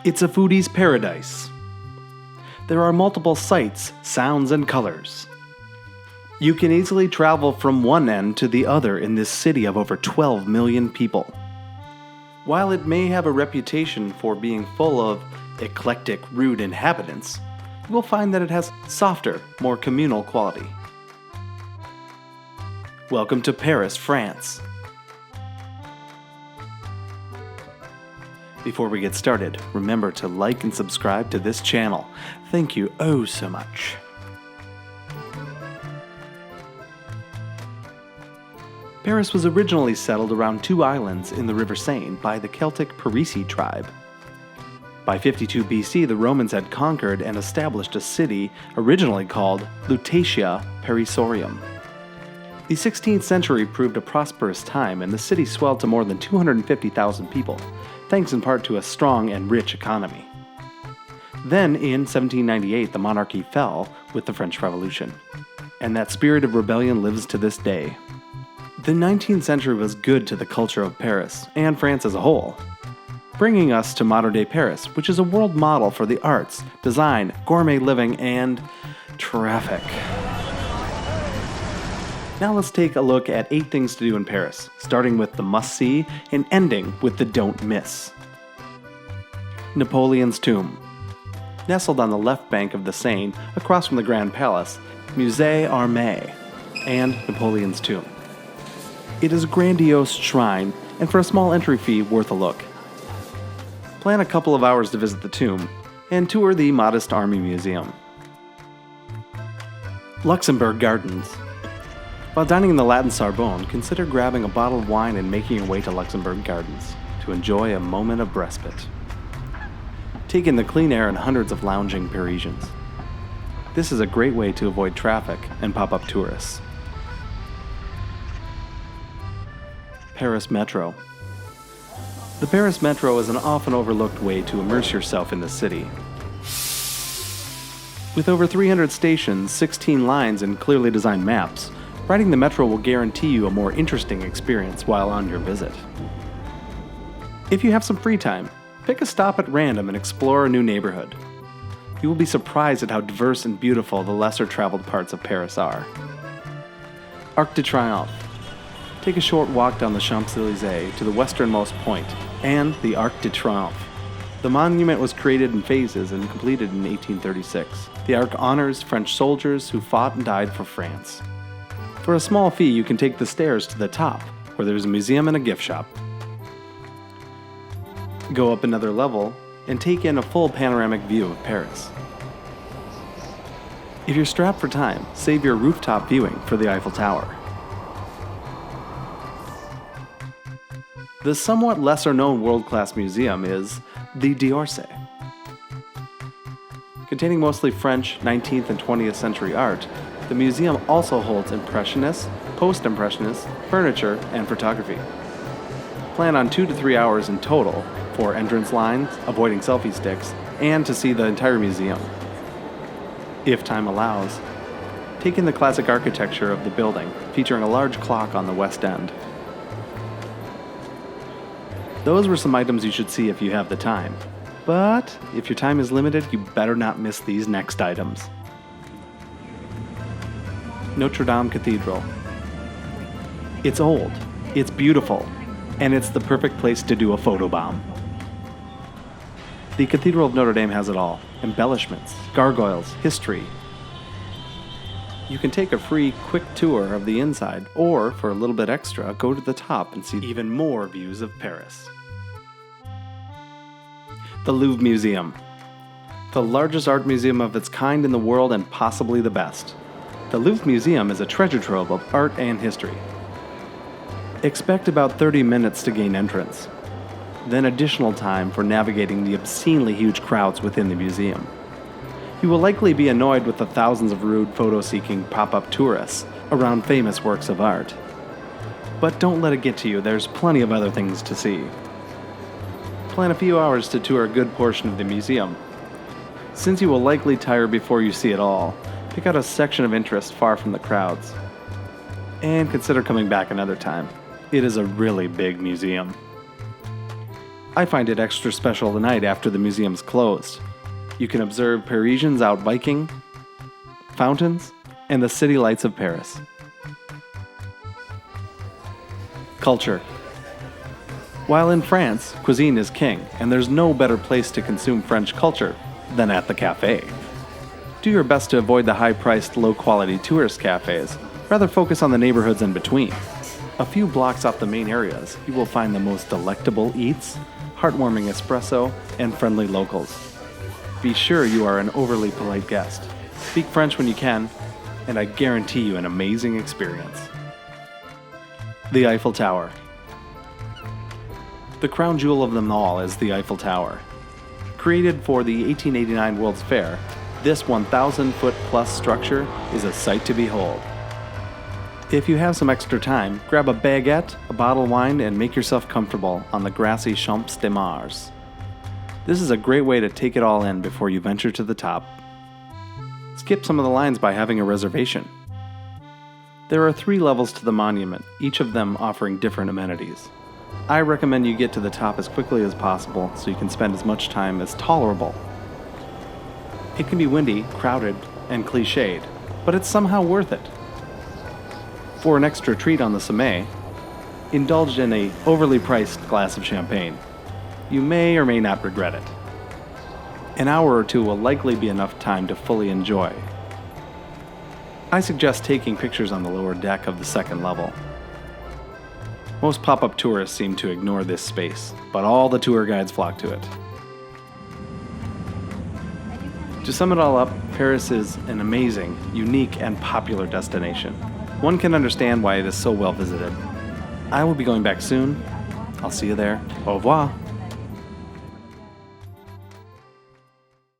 It's a foodie's paradise. There are multiple sights, sounds, and colors. You can easily travel from one end to the other in this city of over 12 million people. While it may have a reputation for being full of eclectic, rude inhabitants, you will find that it has softer, more communal quality. Welcome to Paris, France. Before we get started, remember to like and subscribe to this channel. Thank you oh so much. Paris was originally settled around two islands in the River Seine by the Celtic Parisi tribe. By 52 BC, the Romans had conquered and established a city originally called Lutetia Parisorium. The 16th century proved a prosperous time, and the city swelled to more than 250,000 people, thanks in part to a strong and rich economy. Then, in 1798, the monarchy fell with the French Revolution, and that spirit of rebellion lives to this day. The 19th century was good to the culture of Paris, and France as a whole, bringing us to modern-day Paris, which is a world model for the arts, design, gourmet living, and traffic. Now let's take a look at 8 things to do in Paris, starting with the must-see and ending with the don't miss. Napoleon's tomb. Nestled on the left bank of the Seine, across from the Grand Palace, Musée Armé, and Napoleon's tomb. It is a grandiose shrine, and for a small entry fee, worth a look. Plan a couple of hours to visit the tomb, and tour the modest Army Museum. Luxembourg Gardens. While dining in the Latin Sorbonne, consider grabbing a bottle of wine and making your way to Luxembourg Gardens to enjoy a moment of respite. Take in the clean air and hundreds of lounging Parisians. This is a great way to avoid traffic and pop-up tourists. Paris Metro. The Paris Metro is an often overlooked way to immerse yourself in the city. With over 300 stations, 16 lines, and clearly designed maps, riding the Metro will guarantee you a more interesting experience while on your visit. If you have some free time, pick a stop at random and explore a new neighborhood. You will be surprised at how diverse and beautiful the lesser-traveled parts of Paris are. Arc de Triomphe. Take a short walk down the Champs-Elysees to the westernmost point, and the Arc de Triomphe. The monument was created in phases and completed in 1836. The Arc honors French soldiers who fought and died for France. For a small fee, you can take the stairs to the top, where there's a museum and a gift shop. Go up another level, and take in a full panoramic view of Paris. If you're strapped for time, save your rooftop viewing for the Eiffel Tower. The somewhat lesser-known world-class museum is the d'Orsay. Containing mostly French 19th and 20th century art, the museum also holds Impressionist, Post-Impressionist, furniture, and photography. Plan on 2 to 3 hours in total for entrance lines, avoiding selfie sticks, and to see the entire museum. If time allows, take in the classic architecture of the building, featuring a large clock on the west end. Those were some items you should see if you have the time. But if your time is limited, you better not miss these next items. Notre Cathedral. It's old, it's beautiful, and it's the perfect place to do a photobomb. The Cathedral of Notre Dame has it all: embellishments, gargoyles, history. You can take a free, quick tour of the inside, or for a little bit extra, go to the top and see even more views of Paris. The Louvre Museum. The largest art museum of its kind in the world and possibly the best. The Louvre Museum is a treasure trove of art and history. Expect about 30 minutes to gain entrance, then additional time for navigating the obscenely huge crowds within the museum. You will likely be annoyed with the thousands of rude photo-seeking pop-up tourists around famous works of art. But don't let it get to you, there's plenty of other things to see. Plan a few hours to tour a good portion of the museum. Since you will likely tire before you see it all, pick out a section of interest far from the crowds. And consider coming back another time. It is a really big museum. I find it extra special tonight after the museum's closed. You can observe Parisians out biking, fountains, and the city lights of Paris. Culture. While in France, cuisine is king, and there's no better place to consume French culture than at the cafe. Do your best to avoid the high-priced, low-quality tourist cafes. Rather focus on the neighborhoods in between. A few blocks off the main areas, you will find the most delectable eats, heartwarming espresso, and friendly locals. Be sure you are an overly polite guest. Speak French when you can, and I guarantee you an amazing experience. The Eiffel Tower. The crown jewel of them all is the Eiffel Tower. Created for the 1889 World's Fair, this 1,000-foot-plus structure is a sight to behold. If you have some extra time, grab a baguette, a bottle of wine, and make yourself comfortable on the grassy Champs de Mars. This is a great way to take it all in before you venture to the top. Skip some of the lines by having a reservation. There are 3 levels to the monument, each of them offering different amenities. I recommend you get to the top as quickly as possible so you can spend as much time as tolerable. It can be windy, crowded, and cliched, but it's somehow worth it. For an extra treat on the sommet, indulge in an overly priced glass of champagne. You may or may not regret it. An hour or 2 will likely be enough time to fully enjoy. I suggest taking pictures on the lower deck of the 2nd level. Most pop-up tourists seem to ignore this space, but all the tour guides flock to it. To sum it all up, Paris is an amazing, unique, and popular destination. One can understand why it is so well visited. I will be going back soon. I'll see you there. Au revoir.